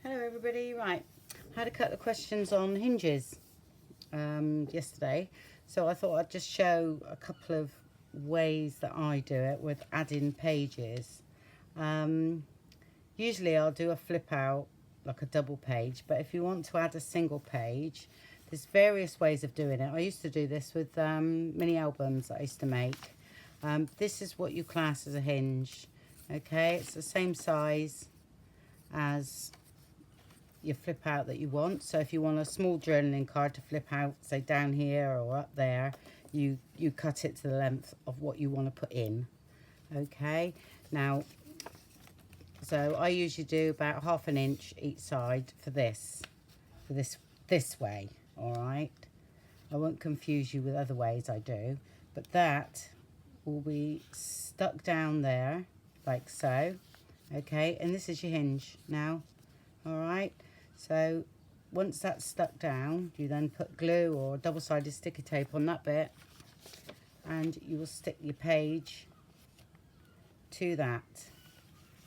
Hello everybody. Right, I had a couple of questions on hinges yesterday, so I thought I'd just show a couple of ways that I do it with adding pages. Usually I'll do a flip out, like a double page, but if you want to add a single page, there's various ways of doing it. I used to do this with mini albums that I used to make. This is what you class as a hinge. Okay, it's the same size as your flip out that you want. So if you want a small journaling card to flip out, say down here or up there, you cut it to the length of what you want to put in. Okay, now, so I usually do about 1/2 inch each side for this way. All right, I won't confuse you with other ways I do, but that will be stuck down there like so. Okay, and this is your hinge now. All right, so once that's stuck down, you then put glue or double-sided sticky tape on that bit, and you will stick your page to that.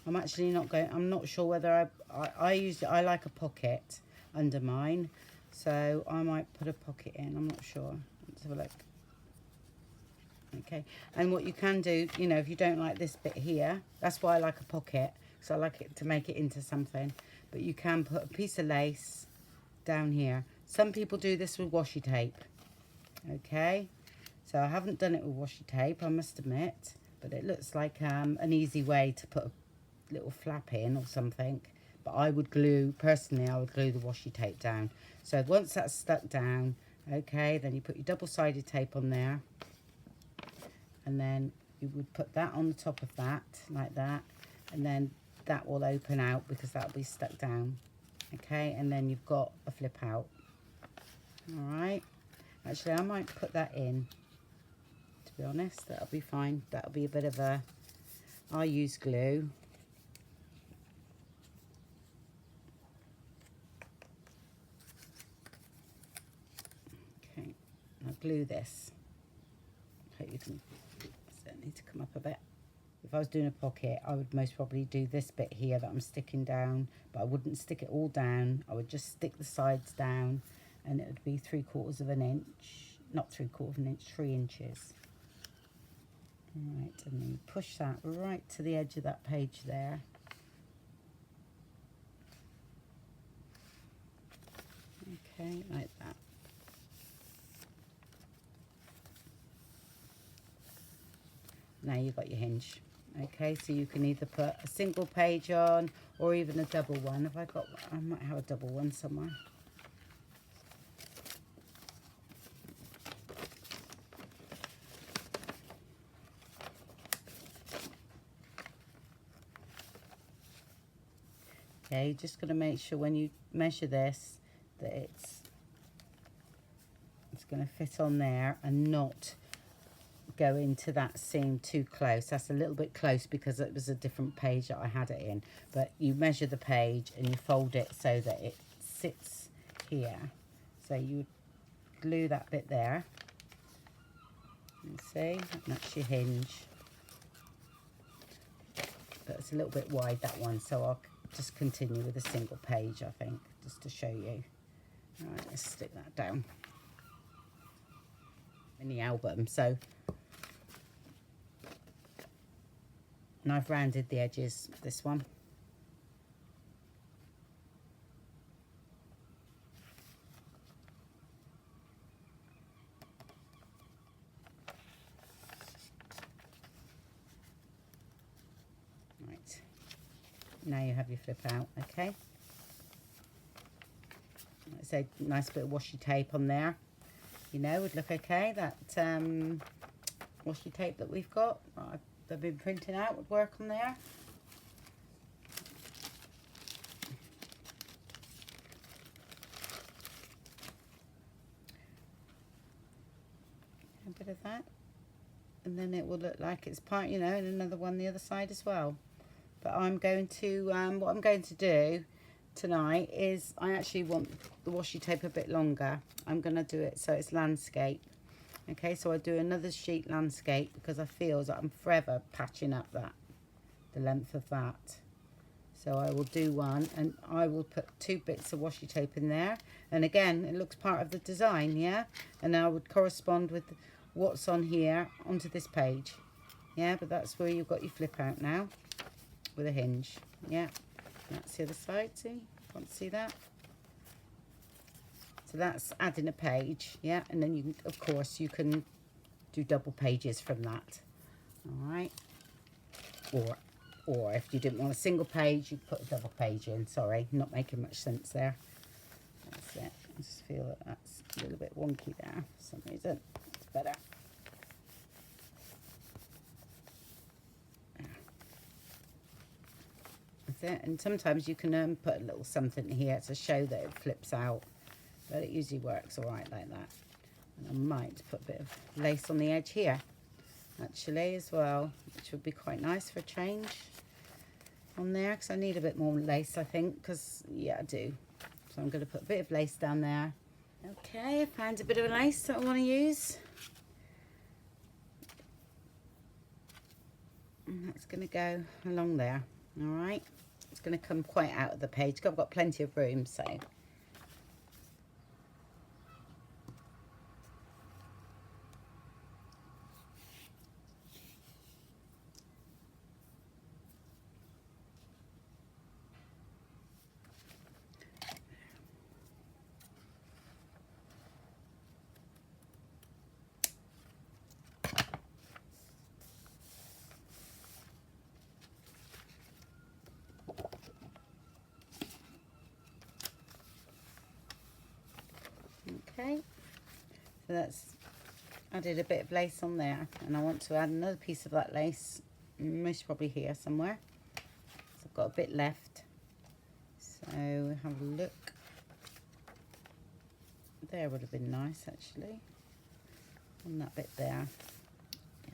I'm actually not going, I'm not sure whether I like a pocket under mine, so I might put a pocket in. I'm not sure. Let's have a look. Okay, and what you can do, you know, if you don't like this bit here, that's why I like a pocket, because I like it to make it into something. But you can put a piece of lace down here. Some people do this with washi tape. Okay, so I haven't done it with washi tape, I must admit, but it looks like an easy way to put a little flap in or something. But I would glue, personally, I would glue the washi tape down. So once that's stuck down, okay, then you put your double-sided tape on there, and then you would put that on the top of that, like that, and then that will open out because that'll be stuck down. Okay, and then you've got a flip out. All right, actually I might put that in, to be honest. That'll be fine. That'll be a bit of a, I use glue. Okay, I'll glue this. Hope you can, so it needs to come up a bit. If I was doing a pocket, I would most probably do this bit here that I'm sticking down, but I wouldn't stick it all down. I would just stick the sides down, and it would be 3/4 inch, not 3/4 inch, 3 inches. All right, and then push that right to the edge of that page there. Okay, like that. Now you've got your hinge. Okay, so you can either put a single page on or even a double one. Have I got, I might have a double one somewhere. Okay, you're just going to make sure when you measure this that it's going to fit on there and not go into that seam too close. That's a little bit close because it was a different page that I had it in, but you measure the page and you fold it so that it sits here. So you glue that bit there, you see, and that's your hinge, but it's a little bit wide, that one, so I'll just continue with a single page, I think, just to show you. All right, let's stick that down in the album. So, and I've rounded the edges of this one. Right, now you have your flip out. Okay, let's say nice bit of washi tape on there, you know, would look okay. That washi tape that we've got, I've been printing out, would work on there. A bit of that, and then it will look like it's part, you know, and another one the other side as well. But I'm going to, what I'm going to do tonight is, I actually want the washi tape a bit longer. I'm going to do it so it's landscape. Okay, so I do another sheet landscape because I feel that I'm forever patching up that, the length of that. So I will do one, and I will put 2 bits of washi tape in there. And again, it looks part of the design, yeah? And I would correspond with what's on here onto this page. Yeah, but that's where you've got your flip out now with a hinge. Yeah, that's the other side, see? Can't see that? So that's adding a page, yeah? And then you can, of course, you can do double pages from that. All right? Or if you didn't want a single page, you put a double page in. Sorry, not making much sense there. That's it. I just feel that that's a little bit wonky there for some reason. It's better. That's it. And sometimes you can put a little something here to show that it flips out. But it usually works all right like that. And I might put a bit of lace on the edge here, actually, as well, which would be quite nice for a change on there, because I need a bit more lace, I think, because, yeah, I do. So I'm going to put a bit of lace down there. Okay, I found a bit of lace that I want to use. And that's going to go along there, all right? It's going to come quite out of the page. I've got plenty of room, so... Okay, so that's added a bit of lace on there, and I want to add another piece of that lace, most probably here somewhere. So I've got a bit left, so have a look. There would have been nice, actually, on that bit there. Yeah.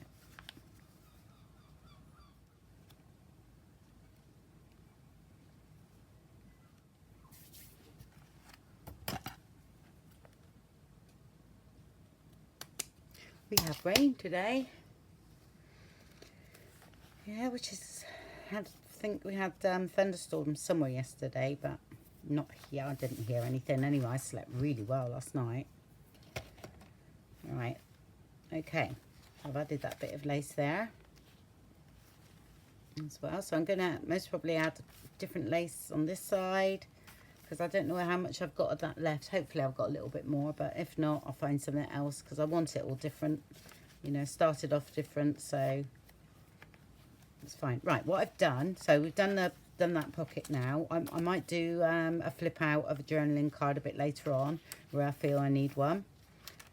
We have rain today. Yeah, which is, I think we had thunderstorms somewhere yesterday, but not here. I didn't hear anything anyway. I slept really well last night. All right, okay, I've added that bit of lace there as well. So I'm gonna most probably add different lace on this side, because I don't know how much I've got of that left. Hopefully I've got a little bit more, but if not, I'll find something else, because I want it all different, you know, started off different, so it's fine. Right, what I've done, so we've done that pocket now. I might do a flip out of a journaling card a bit later on, where I feel I need one.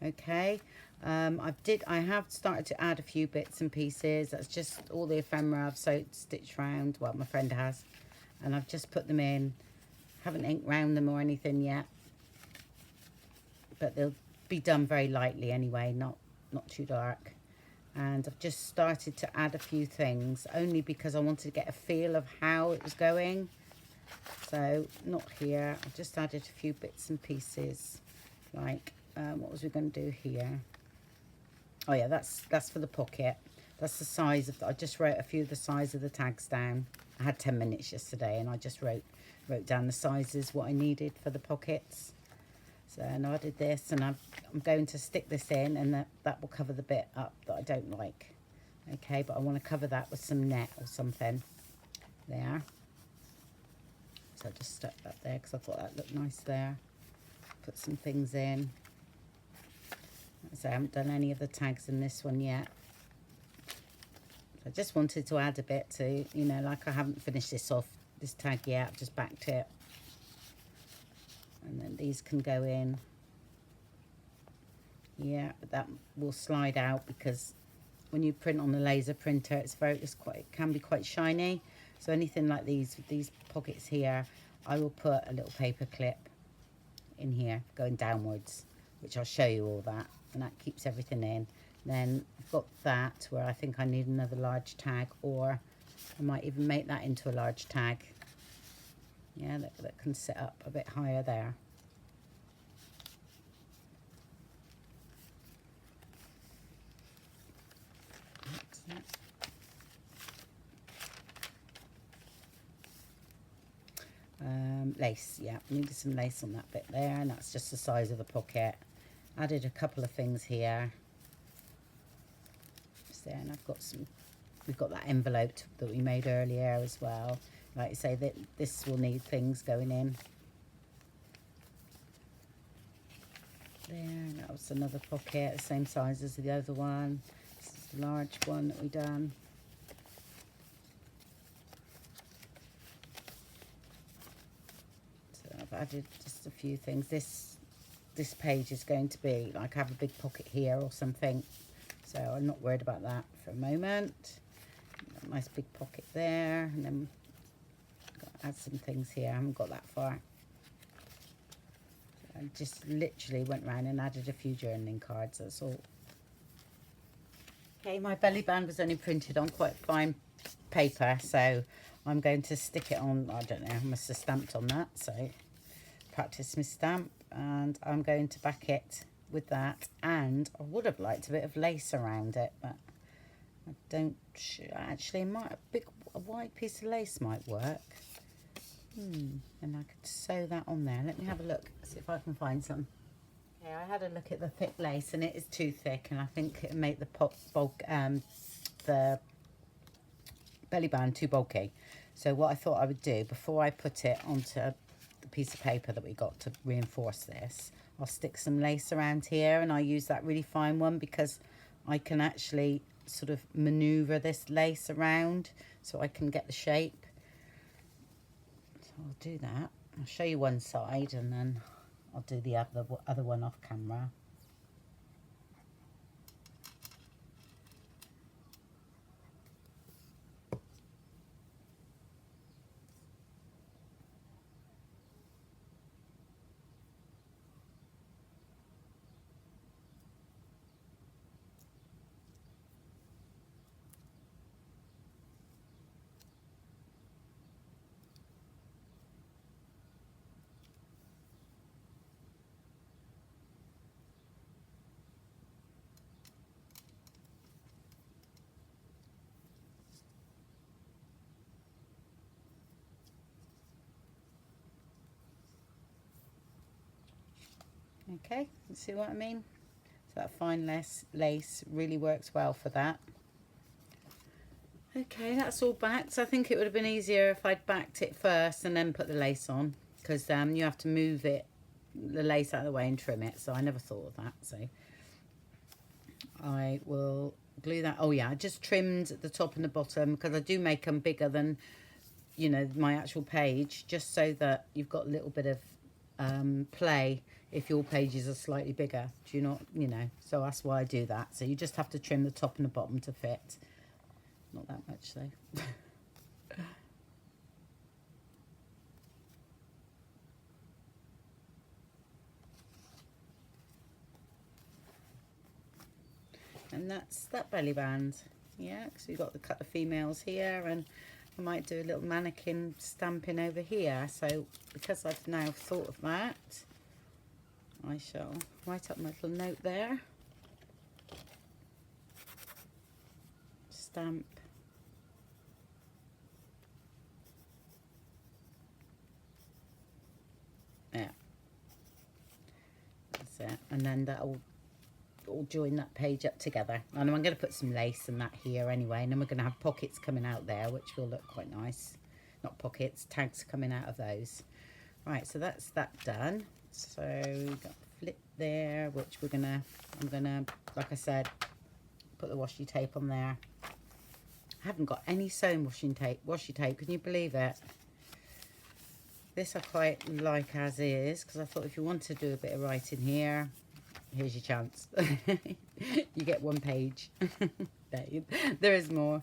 Okay, I have started to add a few bits and pieces. That's just all the ephemera I've stitched round. Well, my friend has, and I've just put them in. Haven't inked round them or anything yet, but they'll be done very lightly anyway, not too dark. And I've just started to add a few things, only because I wanted to get a feel of how it was going. So not here. I've just added a few bits and pieces, like what was we going to do here? Oh yeah, that's for the pocket. That's the size of I just wrote a few of the size of the tags down. I had 10 minutes yesterday, and I just wrote down the sizes, what I needed for the pockets. So now I did this, and I'm going to stick this in, and that will cover the bit up that I don't like. Okay, but I want to cover that with some net or something there. So I just stuck that there because I thought that looked nice there. Put some things in. So I haven't done any of the tags in this one yet. So I just wanted to add a bit to, you know, like I haven't finished this tag yet, I've just backed it. And then these can go in. Yeah, but that will slide out, because when you print on the laser printer, it can be quite shiny. So anything like these pockets here, I will put a little paper clip in here going downwards, which I'll show you all that, and that keeps everything in. Then I've got that where I think I need another large tag, or I might even make that into a large tag. Yeah, that can sit up a bit higher there. lace. Yeah, needed some lace on that bit there, and that's just the size of the pocket. Added a couple of things here. Just there, and I've got some, we've got that envelope that we made earlier as well. Like I say, that this will need things going in. There, and that was another pocket, the same size as the other one. This is the large one that we done. So I've added just a few things. This page is going to be like, have a big pocket here or something. So I'm not worried about that for a moment. Nice big pocket there, and then got to add some things here. I haven't got that far. I just literally went around and added a few journaling cards, that's all. Okay, my belly band was only printed on quite fine paper, so I'm going to stick it on, I don't know, I must have stamped on that, so practice my stamp, and I'm going to back it with that, and I would have liked a bit of lace around it, but I don't, actually a wide piece of lace might work. And I could sew that on there. Let me have a look, see if I can find some. Yeah, I had a look at the thick lace, and it is too thick, and I think it'll make the the belly band too bulky. So what I thought I would do, before I put it onto the piece of paper that we got to reinforce this, I'll stick some lace around here, and I use that really fine one because I can actually sort of maneuver this lace around so I can get the shape. I'll do that. I'll show you one side, and then I'll do the other one off camera. Okay, you see what I mean? So that fine lace really works well for that. Okay, that's all backed. So I think it would have been easier if I'd backed it first and then put the lace on, because you have to move it, the lace out of the way, and trim it. So I never thought of that. So I will glue that. Oh yeah, I just trimmed the top and the bottom because I do make them bigger than, you know, my actual page, just so that you've got a little bit of play if your pages are slightly bigger. Do you not, you know, so that's why I do that. So you just have to trim the top and the bottom to fit. Not that much though. And that's that belly band. Yeah, because we've got the cut the females here, and I might do a little mannequin stamping over here. So because I've now thought of that, I shall write up my little note there. Stamp. Yeah. That's it. And then that'll all join that page up together. And I'm going to put some lace and that here anyway. And then we're going to have pockets coming out there, which will look quite nice. Not pockets, tags coming out of those. Right, so that's that done. So we've got flip there, which I'm gonna, like I said, put the washi tape on there. I haven't got any sewn washi tape, can you believe it? This I quite like as is, because I thought if you want to do a bit of writing here, here's your chance. You get one page. There is more.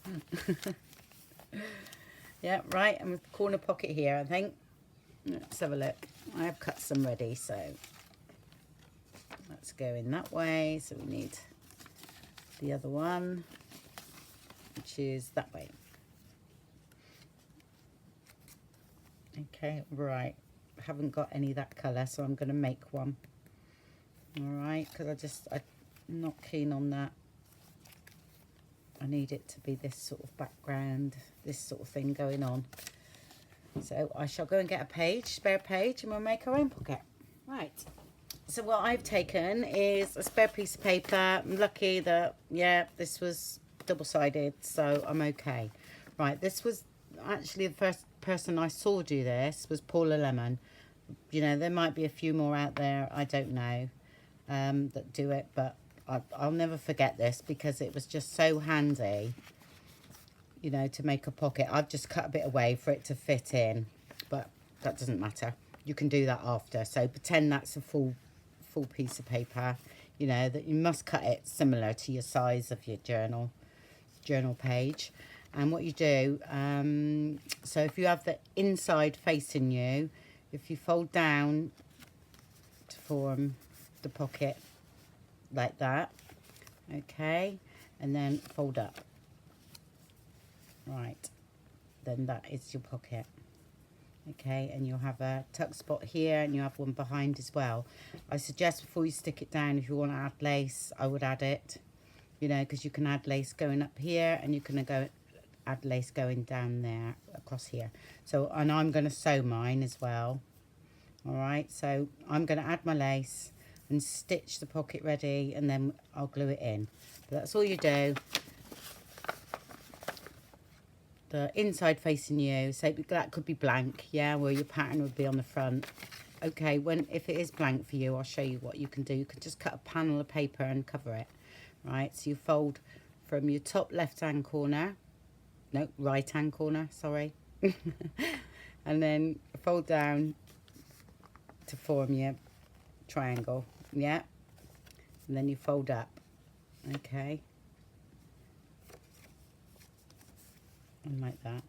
Yeah, right, and with the corner pocket here, I think. Let's have a look. I have cut some ready, so let's go in that way. So we need the other one, which is that way. Okay, right. I haven't got any of that colour, so I'm going to make one. All right, because I'm not keen on that. I need it to be this sort of background, this sort of thing going on. So I shall go and get a page, spare page, and we'll make our own pocket. Right. So what I've taken is a spare piece of paper. I'm lucky that, yeah, this was double-sided, so I'm okay. Right, this was actually the first person I saw do this was Paula Lemon. You know, there might be a few more out there, I don't know, that do it, but I'll never forget this because it was just so handy, you know, to make a pocket. I've just cut a bit away for it to fit in, but that doesn't matter. You can do that after. So pretend that's a full piece of paper, you know, that you must cut it similar to your size of your journal page. And what you do, so if you have the inside facing you, if you fold down to form the pocket like that, okay, and then fold up, right, then that is your pocket. Okay, and you'll have a tuck spot here and you have one behind as well. I suggest before you stick it down, if you want to add lace, I would add it, you know, because you can add lace going up here and you can go add lace going down there across here. So, and I'm going to sew mine as well. All right, so I'm going to add my lace and stitch the pocket ready, and then I'll glue it in. But that's all you do. The inside facing you, so that could be blank, yeah, where your pattern would be on the front. Okay, if it is blank for you, I'll show you what you can do. You can just cut a panel of paper and cover it, right? So you fold from your top left-hand corner, no, right-hand corner, sorry, and then fold down to form your triangle, yeah, and then you fold up, okay, and like that.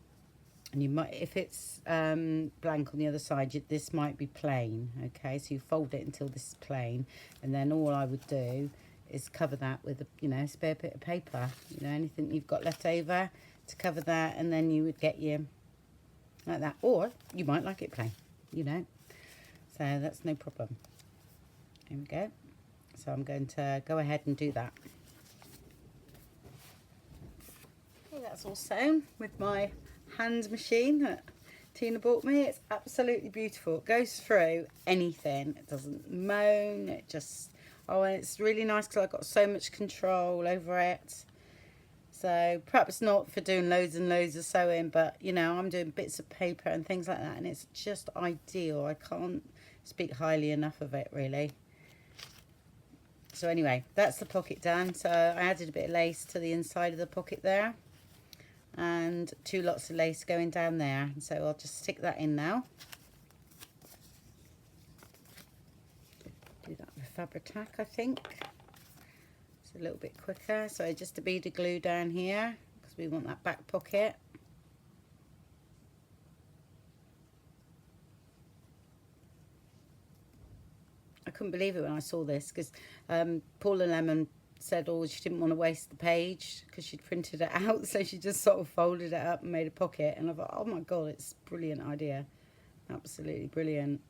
And you might, if it's blank on the other side, this might be plain, okay, so you fold it until this is plain, and then all I would do is cover that with a, you know, spare bit of paper, you know, anything you've got left over to cover that, and then you would get your, like that, or you might like it plain, you know, so that's no problem. Here we go. So I'm going to go ahead and do that. Okay, that's all sewn with my hand machine that Tina bought me. It's absolutely beautiful. It goes through anything. It doesn't moan. It just, oh, and it's really nice because I've got so much control over it. So perhaps not for doing loads and loads of sewing, but you know, I'm doing bits of paper and things like that, and it's just ideal. I can't speak highly enough of it, really. So anyway, that's the pocket done. So I added a bit of lace to the inside of the pocket there, and 2 lots of lace going down there. So I'll just stick that in now. Do that with Fabri-Tac, I think. It's a little bit quicker. So just a bead of glue down here because we want that back pocket. I couldn't believe it when I saw this because Paula Lemon said, oh, she didn't want to waste the page because she'd printed it out, so she just sort of folded it up and made a pocket. And I thought, oh my god, it's a brilliant idea, absolutely brilliant.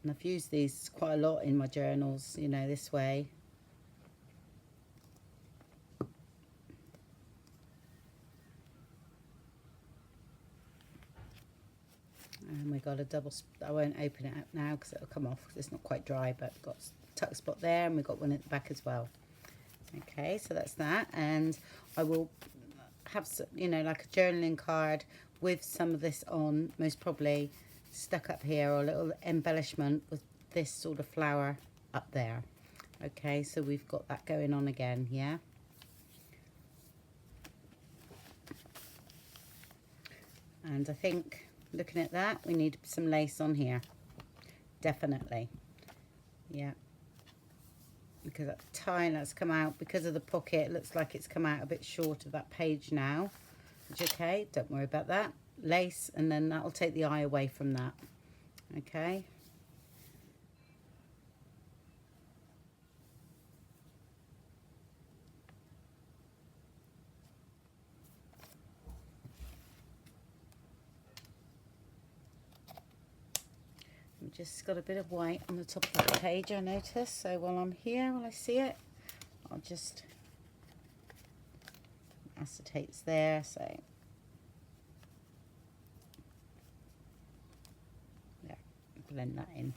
And I've used these quite a lot in my journals, you know, this way. And we got a double, I won't open it up now because it'll come off because it's not quite dry, but got a tuck spot there, and we've got one at the back as well. Okay, so that's that, and I will have, you know, like a journaling card with some of this on, most probably stuck up here, or a little embellishment with this sort of flower up there. Okay, so we've got that going on again, yeah. And I think, looking at that, we need some lace on here, definitely, yeah, because that tie that's come out because of the pocket, it looks like it's come out a bit short of that page now, which, okay, don't worry about that, lace, and then that'll take the eye away from that. Okay, I've just got a bit of white on the top of that page, I noticed, so while I'm here, while I see it, I'll just acetate's there, so yeah, blend that in.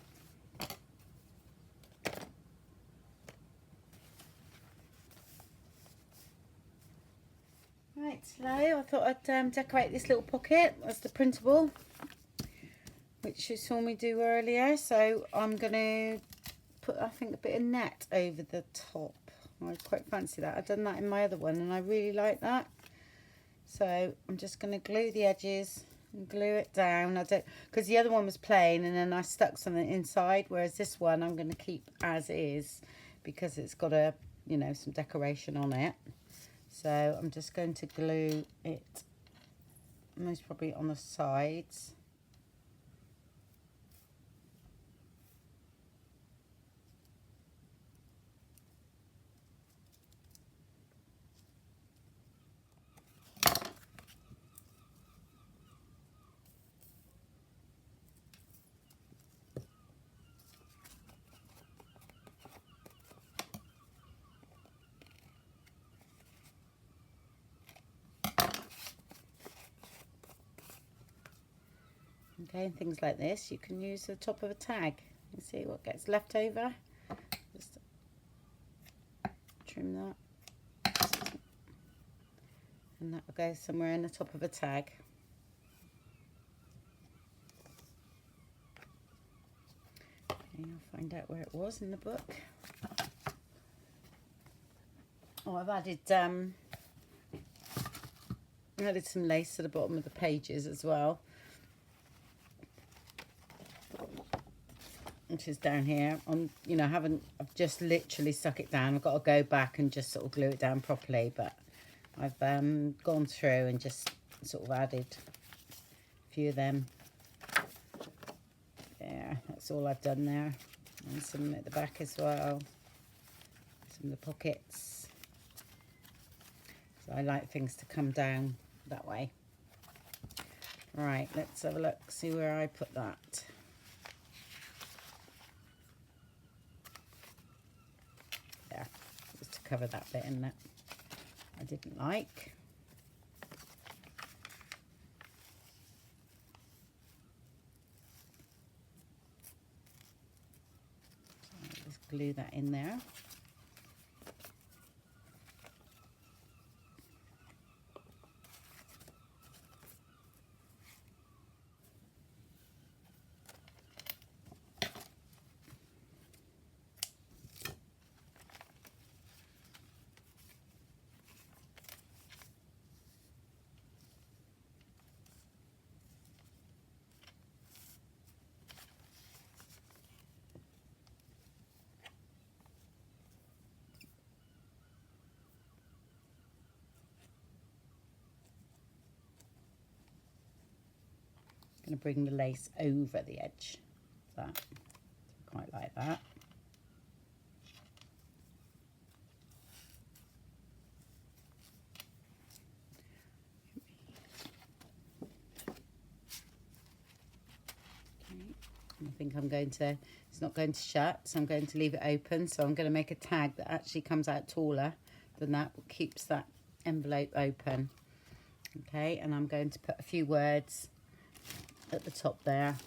Right, so I thought I'd decorate this little pocket. That's the printable, which you saw me do earlier. So I'm going to put, I think, a bit of net over the top. I quite fancy that. I've done that in my other one and I really like that. So I'm just going to glue the edges and glue it down. I don't, because the other one was plain and then I stuck something inside, whereas this one I'm going to keep as is because it's got a, you know, some decoration on it. So I'm just going to glue it most probably on the sides. Okay, and things like this you can use the top of a tag. You see what gets left over, just trim that and that will go somewhere in the top of a tag. Okay, I'll find out where it was in the book. Oh, I've added some lace to the bottom of the pages as well, which is down here. You know, I've just literally stuck it down. I've got to go back and just sort of glue it down properly, but I've gone through and just sort of added a few of them. There, that's all I've done there. And some at the back as well. Some of the pockets. So I like things to come down that way. Right, let's have a look, see where I put that. Yeah, just to cover that bit in that I didn't like. So I'll just glue that in there. Going to bring the lace over the edge. That, quite like that. Okay. I think I'm going to, it's not going to shut, so I'm going to leave it open. So I'm going to make a tag that actually comes out taller than that, but keeps that envelope open. Okay, and I'm going to put a few words at the top there.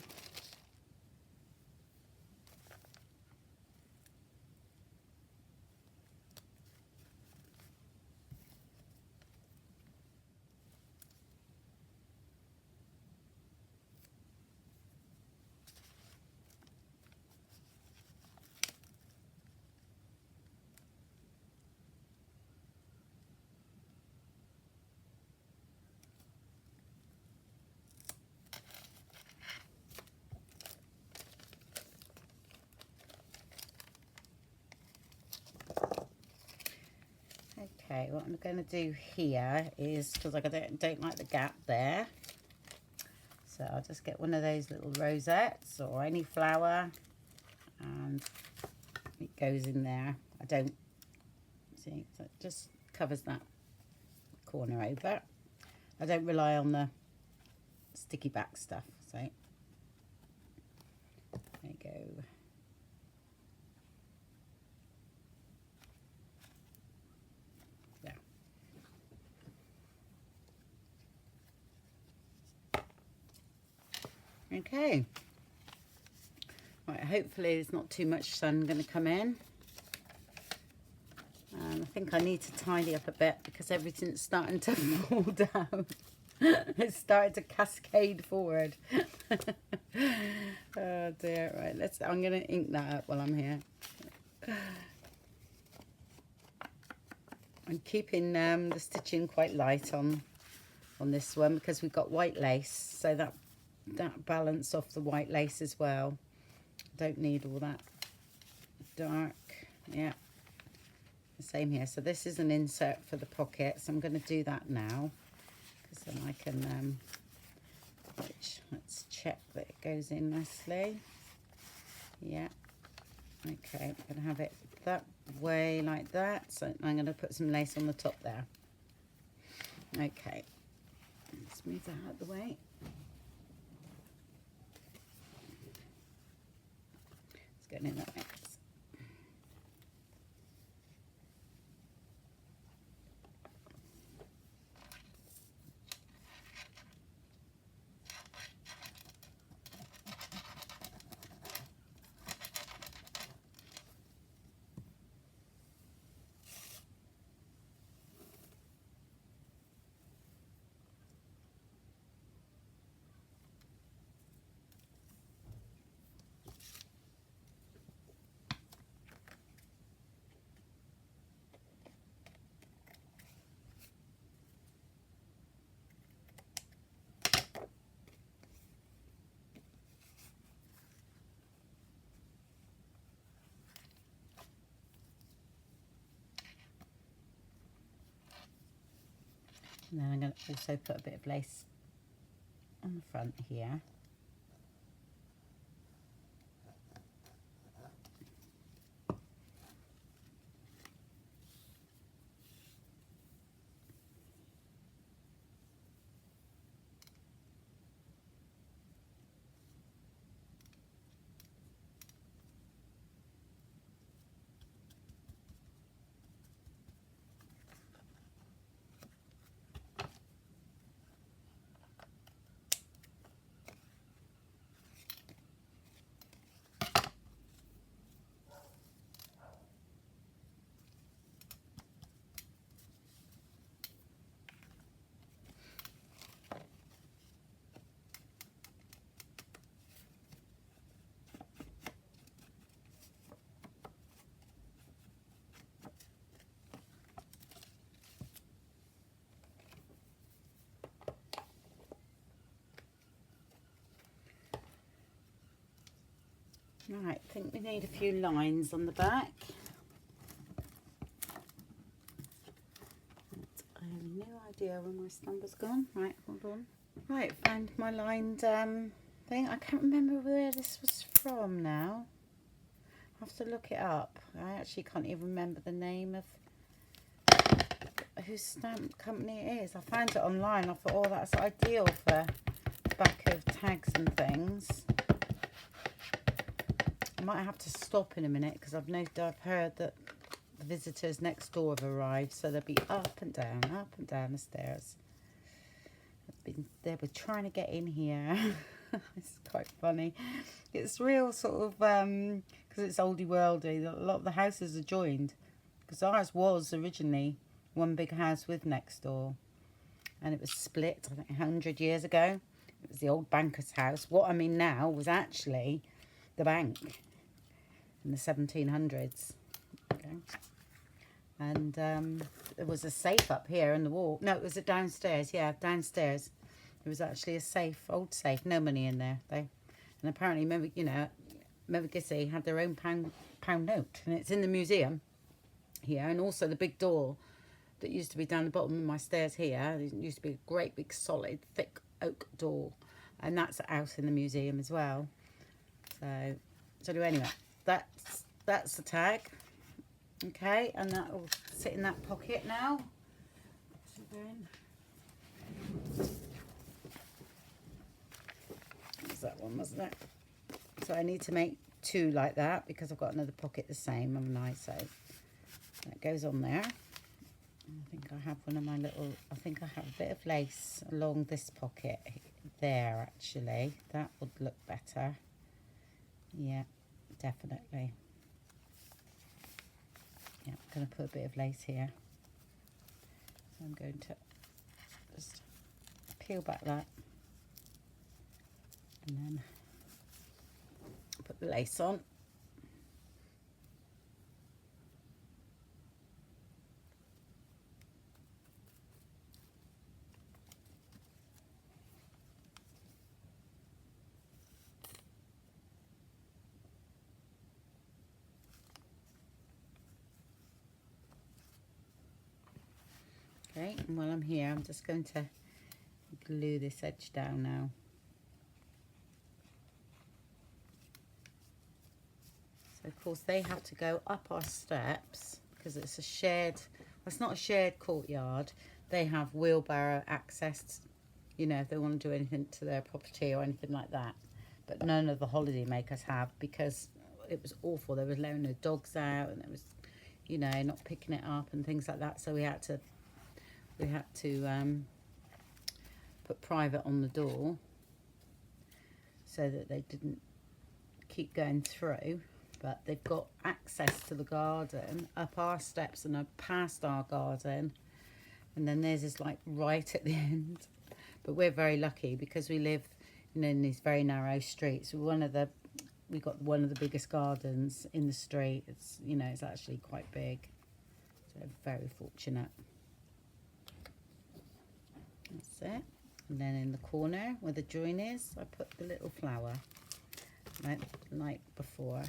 Okay, what I'm going to do here is, because I don't like the gap there, so I'll just get one of those little rosettes or any flower and it goes in there. I don't see, so it just covers that corner over. I don't rely on the sticky back stuff, so there you go. Okay. Right, hopefully there's not too much sun going to come in. And I think I need to tidy up a bit because everything's starting to fall down. It's starting to cascade forward. Oh dear. Right, I'm going to ink that up while I'm here. I'm keeping the stitching quite light on this one because we've got white lace, so that balance off the white lace as well. Don't need all that dark. Yeah, the same here. So this is an insert for the pocket, so I'm going to do that now because then I can let's check that it goes in nicely. Yeah, okay, I'm going to have it that way like that, so I'm going to put some lace on the top there. Okay, let's move that out of the way. It's getting in that way. And then I'm going to also put a bit of lace on the front here. Right, I think we need a few lines on the back. I have no idea where my stamper's gone. Right, hold on. Right, found my lined thing. I can't remember where this was from now. I have to look it up. I actually can't even remember the name of whose stamp company it is. I found it online. I thought, oh, that's ideal for back of tags and things. I might have to stop in a minute because I've heard that the visitors next door have arrived, so they'll be up and down the stairs. They were trying to get in here. It's quite funny. It's real sort of because it's oldie worldy. A lot of the houses are joined because ours was originally one big house with next door, and it was split I think 100 years ago. It was the old banker's house. What I'm in now was actually the bank in the 1700s. Okay. And there was a safe up here in the wall. No, it was downstairs. Yeah, downstairs. There was actually a safe, old safe. No money in there. And apparently, Gissy had their own pound note, and it's in the museum here. And also the big door that used to be down the bottom of my stairs here. There used to be a great big solid thick oak door, and that's out in the museum as well. So anyway, that's the tag. Okay, and that will sit in that pocket now. Was that one, wasn't it? So I need to make two like that because I've got another pocket the same, haven't I? So that goes on there. I think I have one of my little, I think I have a bit of lace along this pocket there actually. That would look better. Yeah, definitely. Yeah, I'm going to put a bit of lace here. So I'm going to just peel back that and then put the lace on. Okay, and while I'm here, I'm just going to glue this edge down now. So of course they have to go up our steps because it's a shared, well, it's not a shared courtyard. They have wheelbarrow access, you know, if they want to do anything to their property or anything like that. But none of the holiday makers have, because it was awful. They were letting the dogs out and it was, you know, not picking it up and things like that. So we had to put private on the door so that they didn't keep going through. But they've got access to the garden up our steps and up past our garden, and then theirs is like right at the end. But we're very lucky because we live, you know, in these very narrow streets. We got one of the biggest gardens in the street. It's, you know, it's actually quite big, so very fortunate. That's it. And then in the corner where the join is, I put the little flower like before.